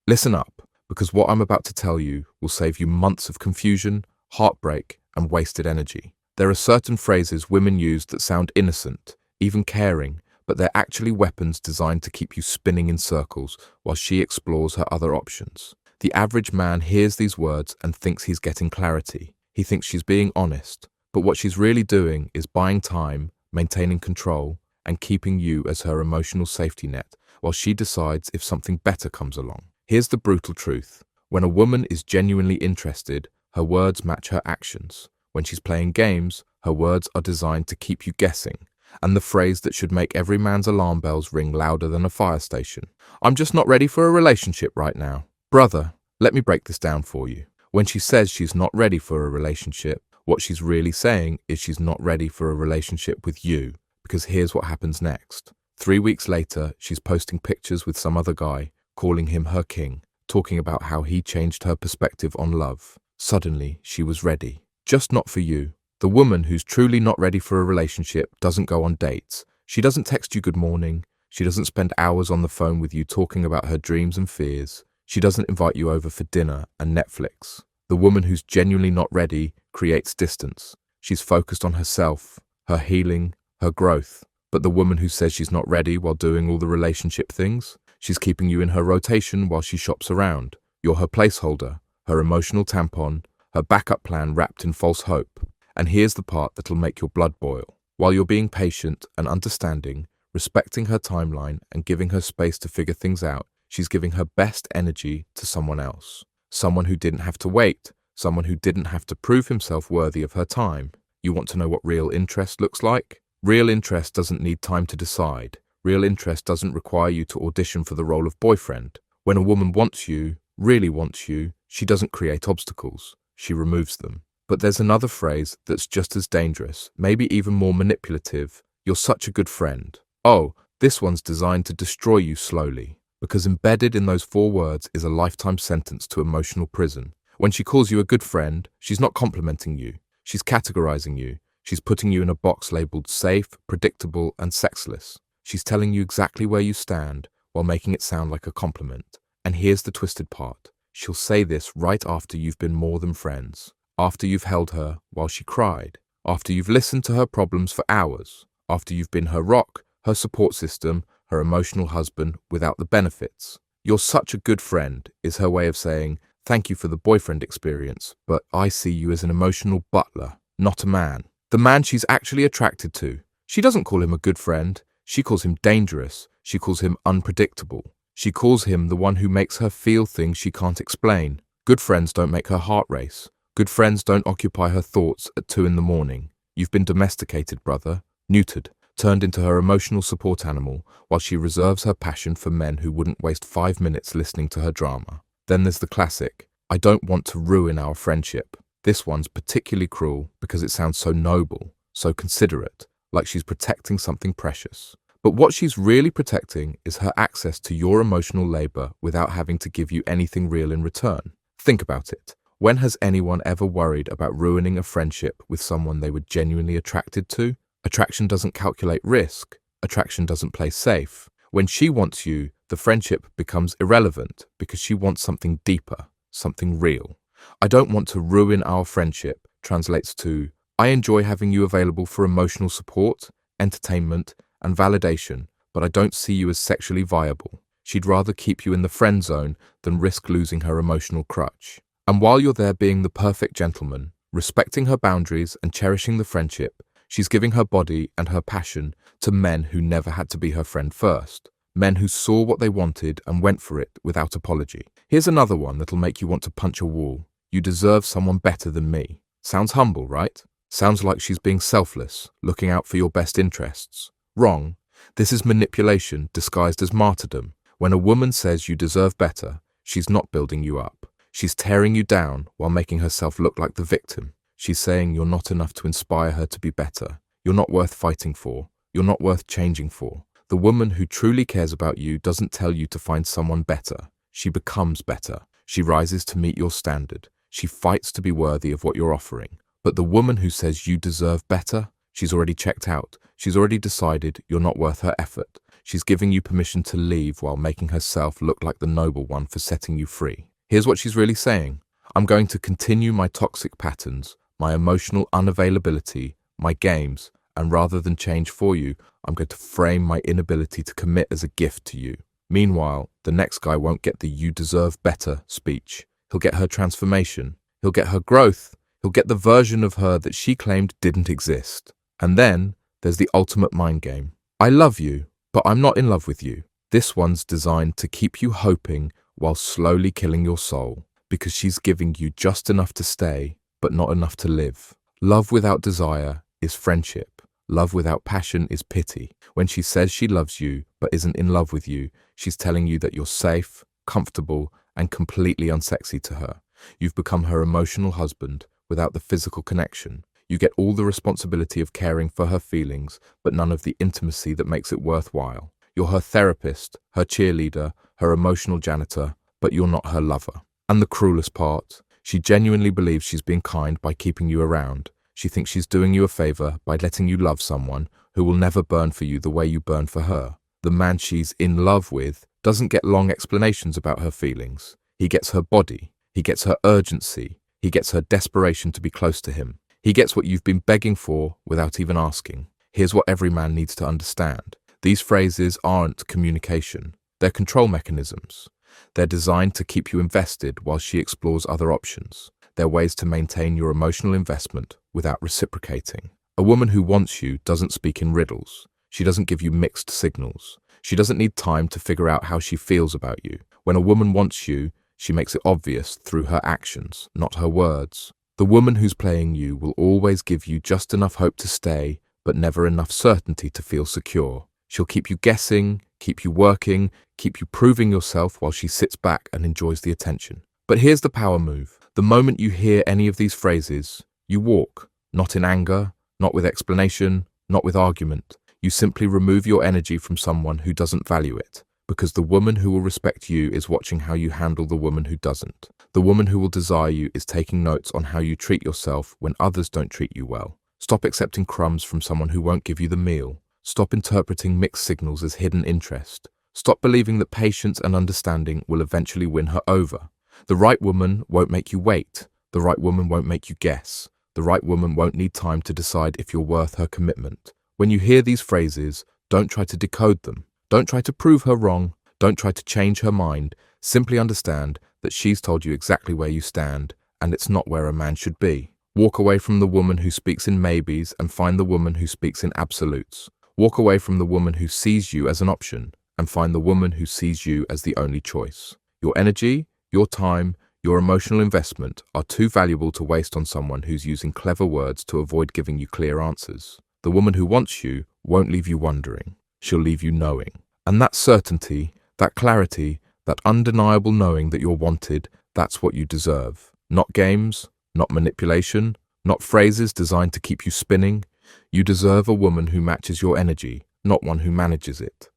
Listen up, because what I'm about to tell you will save you months of confusion, heartbreak, and wasted energy. There are certain phrases women use that sound innocent, even caring, but they're actually weapons designed to keep you spinning in circles while she explores her other options. The average man hears these words and thinks he's getting clarity. He thinks she's being honest, but what she's really doing is buying time, maintaining control, and keeping you as her emotional safety net while she decides if something better comes along. Here's the brutal truth. When a woman is genuinely interested, her words match her actions. When she's playing games, her words are designed to keep you guessing. And the phrase that should make every man's alarm bells ring louder than a fire station. I'm just not ready for a relationship right now. Brother, let me break this down for you. When she says she's not ready for a relationship, what she's really saying is she's not ready for a relationship with you. Because here's what happens next. 3 weeks later, she's posting pictures with some other guy, calling him her king, talking about how he changed her perspective on love. Suddenly, she was ready. Just not for you. The woman who's truly not ready for a relationship doesn't go on dates. She doesn't text you good morning. She doesn't spend hours on the phone with you talking about her dreams and fears. She doesn't invite you over for dinner and Netflix. The woman who's genuinely not ready creates distance. She's focused on herself, her healing, her growth. But the woman who says she's not ready while doing all the relationship things, she's keeping you in her rotation while she shops around. You're her placeholder, her emotional tampon, her backup plan wrapped in false hope. And here's the part that'll make your blood boil. While you're being patient and understanding, respecting her timeline and giving her space to figure things out, she's giving her best energy to someone else. Someone who didn't have to wait, someone who didn't have to prove himself worthy of her time. You want to know what real interest looks like? Real interest doesn't need time to decide. Real interest doesn't require you to audition for the role of boyfriend. When a woman wants you, really wants you, she doesn't create obstacles. She removes them. But there's another phrase that's just as dangerous, maybe even more manipulative. You're such a good friend. Oh, this one's designed to destroy you slowly. Because embedded in those 4 words is a lifetime sentence to emotional prison. When she calls you a good friend, she's not complimenting you. She's categorizing you. She's putting you in a box labeled safe, predictable, and sexless. She's telling you exactly where you stand while making it sound like a compliment. And here's the twisted part. She'll say this right after you've been more than friends. After you've held her while she cried. After you've listened to her problems for hours. After you've been her rock, her support system, her emotional husband without the benefits. You're such a good friend is her way of saying, thank you for the boyfriend experience, but I see you as an emotional butler, not a man. The man she's actually attracted to. She doesn't call him a good friend. She calls him dangerous. She calls him unpredictable. She calls him the one who makes her feel things she can't explain. Good friends don't make her heart race. Good friends don't occupy her thoughts at 2 a.m. You've been domesticated, brother, neutered, turned into her emotional support animal while she reserves her passion for men who wouldn't waste 5 minutes listening to her drama. Then there's the classic, I don't want to ruin our friendship. This one's particularly cruel because it sounds so noble, so considerate, like she's protecting something precious. But what she's really protecting is her access to your emotional labor without having to give you anything real in return. Think about it. When has anyone ever worried about ruining a friendship with someone they were genuinely attracted to? Attraction doesn't calculate risk. Attraction doesn't play safe. When she wants you, the friendship becomes irrelevant because she wants something deeper, something real. I don't want to ruin our friendship translates to, I enjoy having you available for emotional support, entertainment, and validation, but I don't see you as sexually viable. She'd rather keep you in the friend zone than risk losing her emotional crutch. And while you're there being the perfect gentleman, respecting her boundaries and cherishing the friendship, she's giving her body and her passion to men who never had to be her friend first. Men who saw what they wanted and went for it without apology. Here's another one that'll make you want to punch a wall. You deserve someone better than me. Sounds humble, right? Sounds like she's being selfless, looking out for your best interests. Wrong. This is manipulation disguised as martyrdom. When a woman says you deserve better, she's not building you up. She's tearing you down while making herself look like the victim. She's saying you're not enough to inspire her to be better. You're not worth fighting for. You're not worth changing for. The woman who truly cares about you doesn't tell you to find someone better. She becomes better. She rises to meet your standard. She fights to be worthy of what you're offering. But the woman who says you deserve better, she's already checked out. She's already decided you're not worth her effort. She's giving you permission to leave while making herself look like the noble one for setting you free. Here's what she's really saying. I'm going to continue my toxic patterns, my emotional unavailability, my games, and rather than change for you, I'm going to frame my inability to commit as a gift to you. Meanwhile, the next guy won't get the "you deserve better" speech. He'll get her transformation. He'll get her growth. He'll get the version of her that she claimed didn't exist. And then there's the ultimate mind game. I love you, but I'm not in love with you. This one's designed to keep you hoping while slowly killing your soul, because she's giving you just enough to stay, but not enough to live. Love without desire is friendship. Love without passion is pity. When she says she loves you but isn't in love with you, she's telling you that you're safe, comfortable, and completely unsexy to her. You've become her emotional husband without the physical connection. You get all the responsibility of caring for her feelings, but none of the intimacy that makes it worthwhile. You're her therapist, her cheerleader, her emotional janitor, but you're not her lover. And the cruelest part, she genuinely believes she's being kind by keeping you around. She thinks she's doing you a favor by letting you love someone who will never burn for you the way you burn for her. The man she's in love with doesn't get long explanations about her feelings. He gets her body. He gets her urgency. He gets her desperation to be close to him. He gets what you've been begging for without even asking. Here's what every man needs to understand. These phrases aren't communication. They're control mechanisms. They're designed to keep you invested while she explores other options. They're ways to maintain your emotional investment without reciprocating. A woman who wants you doesn't speak in riddles. She doesn't give you mixed signals. She doesn't need time to figure out how she feels about you. When a woman wants you, she makes it obvious through her actions, not her words. The woman who's playing you will always give you just enough hope to stay, but never enough certainty to feel secure. She'll keep you guessing, keep you working, keep you proving yourself while she sits back and enjoys the attention. But here's the power move. The moment you hear any of these phrases, you walk, not in anger, not with explanation, not with argument. You simply remove your energy from someone who doesn't value it, because the woman who will respect you is watching how you handle the woman who doesn't. The woman who will desire you is taking notes on how you treat yourself when others don't treat you well. Stop accepting crumbs from someone who won't give you the meal. Stop interpreting mixed signals as hidden interest. Stop believing that patience and understanding will eventually win her over. The right woman won't make you wait. The right woman won't make you guess. The right woman won't need time to decide if you're worth her commitment. When you hear these phrases, don't try to decode them. Don't try to prove her wrong. Don't try to change her mind. Simply understand that she's told you exactly where you stand, and it's not where a man should be. Walk away from the woman who speaks in maybes and find the woman who speaks in absolutes. Walk away from the woman who sees you as an option and find the woman who sees you as the only choice. Your energy, your time, your emotional investment are too valuable to waste on someone who's using clever words to avoid giving you clear answers. The woman who wants you won't leave you wondering. She'll leave you knowing. And that certainty, that clarity, that undeniable knowing that you're wanted, that's what you deserve. Not games, not manipulation, not phrases designed to keep you spinning. You deserve a woman who matches your energy, not one who manages it.